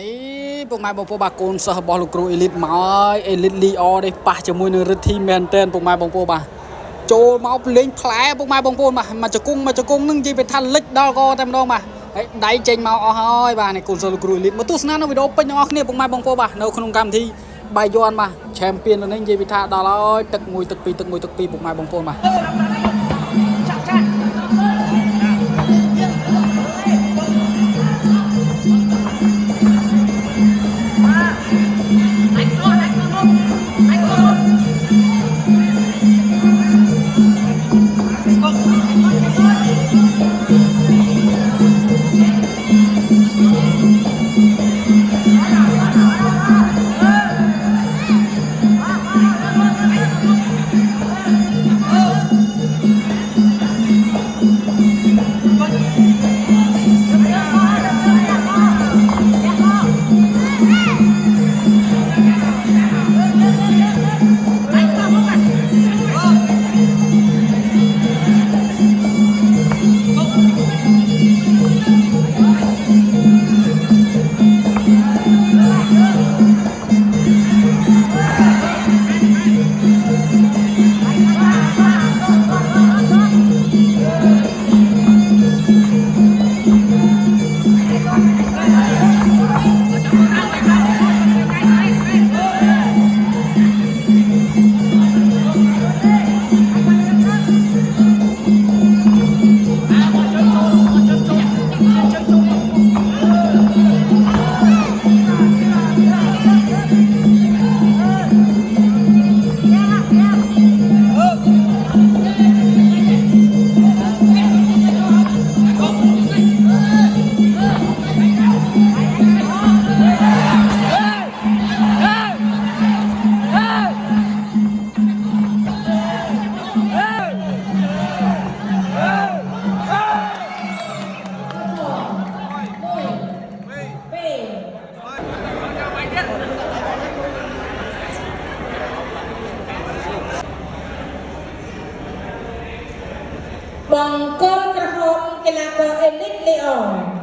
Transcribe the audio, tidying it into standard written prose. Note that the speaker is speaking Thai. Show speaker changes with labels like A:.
A: นี้พวกไม้บงโปบากนสหบอลกรูเอลิทไม้เอลิทลีออได้ปะจมูกในฤทธิ์แมนเทนพวกไม้บงโปบาโจเมาเล่นแผลพวกไม้บงโปมาจะกุ้งนึ่งจีเป็นทันเล็กดอลก็เต็มดองมาได้เจงเมาเอาห้อยบาในกุนสหกรูเอลิทมาตุ้สนั่นวิดีโอเป็นยังออกเนี่ยพวกไม้บงโปบาในขนมกรรมที่ใบยอนมาแชมเปี้ยนตัวนี้จีเป็นท่าดอลตึกมวยตึกปีพวกไม้บงโปมา
B: บางกอกระหงกีฬากรเอลิทลีออน